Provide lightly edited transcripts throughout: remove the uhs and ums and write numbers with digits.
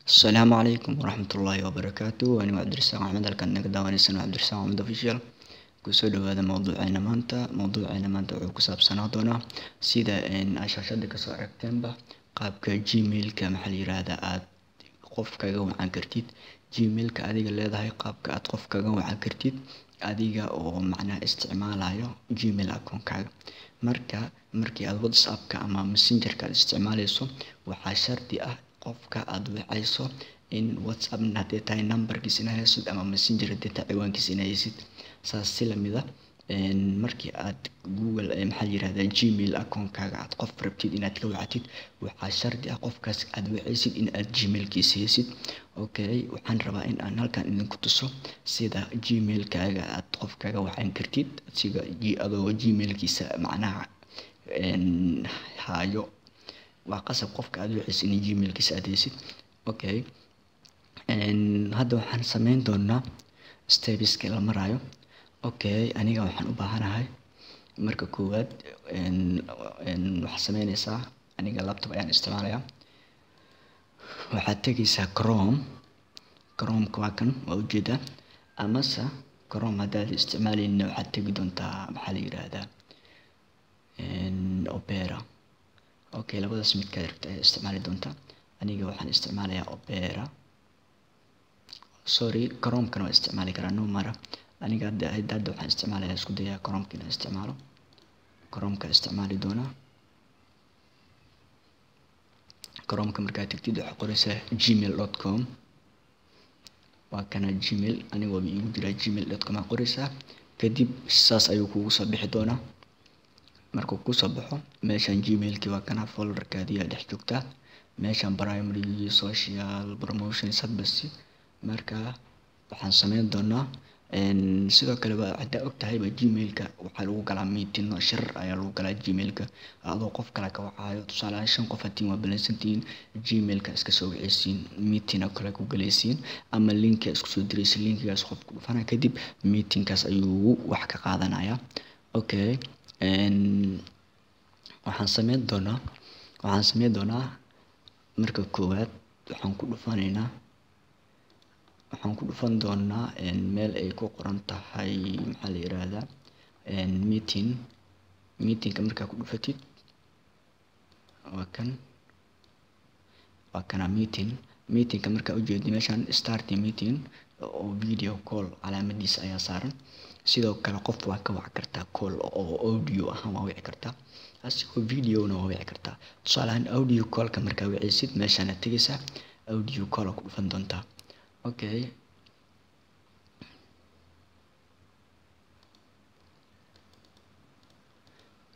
السلام عليكم ورحمة الله وبركاته. أنا عبد الرزاق أحمد halkan naga daawanaysan عبد الرزاق أحمد official. kusoo dhawaada mowduuceena maanta wuxuu ku saabsanaa doonaa sida ay shaashada kasoo aragteenba qaabka gmailka maxaa la yiraahdaa aad qof kaga wacan kartid gmailka adiga leedahay qaabka aad qof kaga wacan kartid adiga oo macnaha isticmaalayo gmail account-kaaga. markii aad whatsapp-ka ama messenger-ka aad isticmaalayso waxaa shardi ah qofka aad wacayso in whatsapp hadday tahay numberkiisa inaad haysid ama messenger hadday tahay ciwaankiisa inaad haysid. saas si lamid ah markii aad google maxaa la yiraahdaa gmail account-kaaga aad qof rabtid inaad ka wacatid waxaa shardi ah qofkaas aad wacaysid in aad gmailkiisa haysid. waxaan rabaa in aan halkan idinku tuso sida gmail-kaaga aad qof kaga wacan kartid adoo gmailkiisa macnaha hayo. waa qasab qofka aad wacaysid in gmailkiisa aad haysid. hadda waxaan sameyn doonaa steps-ka la marayo. aniga waxaan u baahanahay marka koowaad waxaad sameynaysaa, aniga laptop ayaan isticmaalayaa. waxaad tegaysaa chrome-ka waa kan waa ujeedaa, amase chrome haddaad isticmaalayna waxaad tegi doontaa maxaa la yiraahdaa opera. labadaas midkaad rabta ayaa isticmaali doontaa. aniga waxaan isticmaalayaa opera, chrome-kana waa isticmaali karaa no mara. aniga hadda waxaan isticmaalayaa isku dayaa chrome-ka inaan isticmaalo. chrome-ka isticmaali doonaa. chrome-ka markaad tagtid waxaad qoraysaa gmail.com. waa kana gmail, aniga waa iigu jiraa gmail.com aad qoraysaa. kadib saas ayuu kugu soo bixi doonaa. markuu ku soo baxo meeshan gmailkii waa kana folderkaadii aad dhex joogtaa. meeshan primary, social, promotions hadbasi. marka waxaan sameyn doonaa sidoo kale haddaa ogtahay gmailka waxaa lagu galaa meeting shirar ayaa lagu galaa gmailka adoo qof kale ka wacayo. tusaale ahaan 5 qof hatiin waa balansantiin gmailka iska soo wacaysiin meeting oo kale ku galaysiin ama link isku soo diraysiin. linkigaas qof ku dhufana kadib meetingkaas ayuu wax ka qaadanayaa. waxaan sameyn doonaa marka koowaad waxaan ku dhufan doonaa meel ay ku qoran tahay maxaa la yiraahdaa meetingka markaa ku dhufatid waa kana meetingka markaa ujeedid meeshan start meeting oo video call calaamadiisa ayaa saaran. sidoo kale qof waa ka wac kartaa call oo audio ahaan waa wici kartaa, asigoo video-na waa wici kartaa. tusaale ahaan audio call-ka markaa wicaysid meeshaan aad tegaysaa audio call ku dhufan doontaa.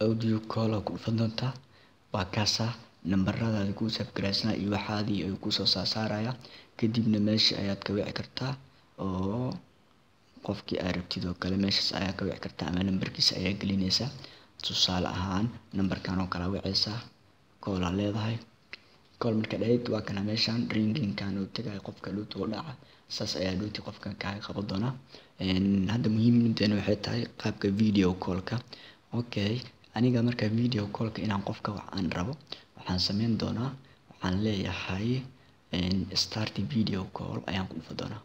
audio call ku dhufan doontaa. waa kaasa nambaradaada kuu subscribe iyo waxaadii ay kusoo saaraya. kadibna meesha ayaad ka wici kartaa oo qofkii aad rabtid oo kale meeshaas ayaa ka wici kartaa ama nambarkiisa ayaa gelinaysaa. tusaale ahaan nambarkan oo kala wicaysaa call aad leedahay. call marka dhayd waa kana meeshan ringing-kan oo tagay qofka dhuuta u dhaca. saas ayaa dhuuti qofkan kaaga qaban doonaa. hadda muhiimadeena waxay tahay qaabka video call-ka. aniga marka video call-ka inaan qofka aan rabo waxaan sameyn doonaa, waxaan leeyahay start video call ayaan ku dhufan doonaa.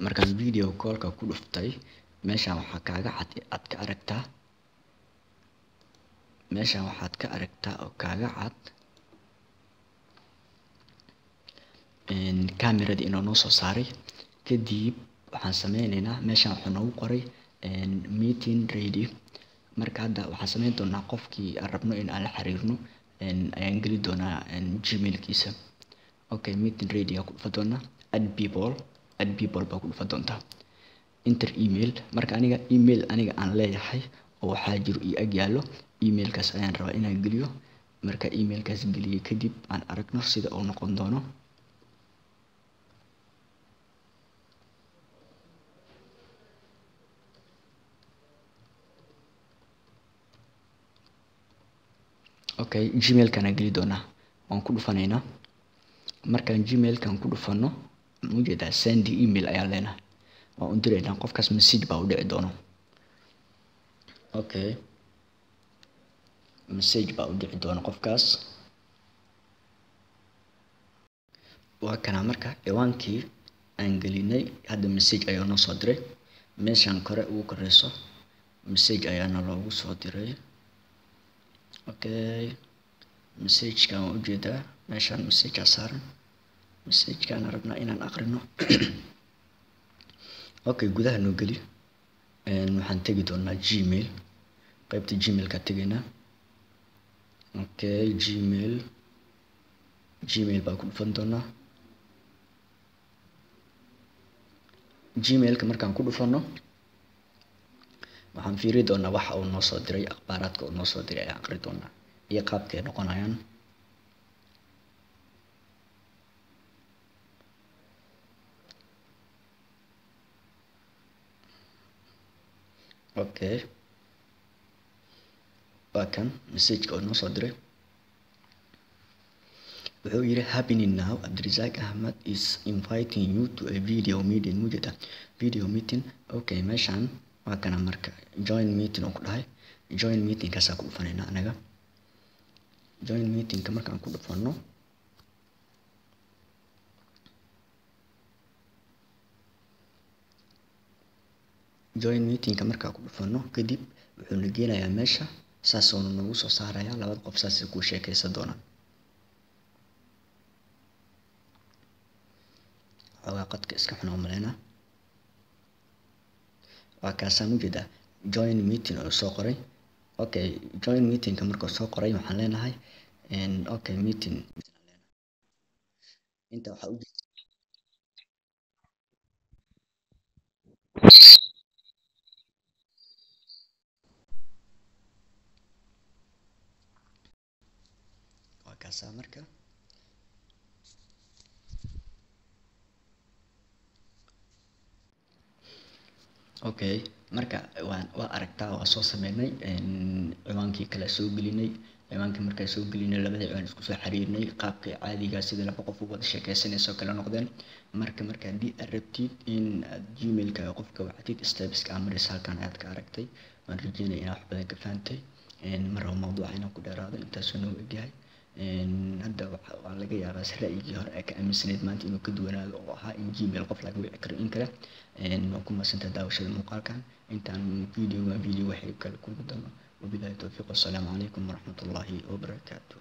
markaan video call-ka ku dhuftay meeshan waxaa kaaga cad aad ka aragtaa oo kaaga cad kaamiradii inuu noo soo saaray. kadib waxaan sameynaynaa meeshan wuxuu noogu qoray meeting ready. marka hadda waxaan sameyn doonaa qofkii aan rabno in aan la xiriirno ayaan geli doonaa gmailkiisa. meeting ready aan ku dhufan doonaa. add people baa ku dhufan doontaa. enter email. marka aniga email aan leeyahay oo waxaa jiro ii ag yaallo emailkaas ayaan rabaa inaan geliyo. marka emailkaas geliyo kadib aan aragno sida uu noqon doono. okay gmailkana geli doonaa waan ku dhufanaynaa markaan gmailkan ku dhufano mujeedaa send email ayaa leenahay waan u diraynaa qofkaas message baa u dhici doono okay message baa u dhici doona qofkaas waa kana marka ciwaankii aan gelinay hadda message ayaa noo soo diray meeshan kore ugu koreyso message ayaana loogu soo diray okay message-kan waan ujeedaa meeshaan message saaran message-kan rabnaa inaan aqrino okay gudaha noo geli waxaan tegi doonaa gmail qaybta gmail-ka tegaynaa okay gmail baa ku dhufan doonaa gmail-ka markaan ku dhufano waxaan fiiri doonaa waxa uu noo soo diray akhbaaraadka uu noo soo diray ayaan aqri doonaa iyo qaabka ay noqonayaan okay waa kan message-ka uu noo soo diray wuxuu yiri happening now Abdirazak Ahmed is inviting you to a video meeting mujeda video meeting okay meeshaan waa kana marka join meeting oo ku dhahay join meeting kaasa ku dhufanayna anaga join meeting ka markaan ku dhufano join meeting ka markaan ku dhufano kadib wuxuu na geenayaa meesha saas oo nagu soo saaraya labada qof saas ku sheekaysan doonaan qadka iska xun oo maleena waa kaasaan ujeedaa join meeting oo soo qoray okay join meeting ka markuu soo qoray waxaan leenahay okay meeting inta waxa u waa kaasaan marka okay marka waa aragtaa waa soo sameynay ciwaankii kala soo gelinay ciwaanka markaa soo gelinay labada ciwaan isku soo xiriirnay qaabka caadiga sida laba qof u wada sheekaysanayso kala noqdeen marka hadii aad rabtid in aad gmail-ka qofka wacdid steps-ka amris halkan aad ka aragtay waan rajeynaya inaad wax badan ka fahantay mar oo mawduuca inaan ku dheeraado intaas noo egyahay hadda waxaa laga yaabaa ra'yigii hore ee ka aaminsanayd maanta inuu ka duwanaado oo ahaa in gmail qof laga wici karo in kale waan ku mahadsantahay daawashada muuqaalkan intaan video waxay kala kulmi doono wabillahi tawfiiq wassalaamu calaykum waraxmatullaahi wabarakaatuh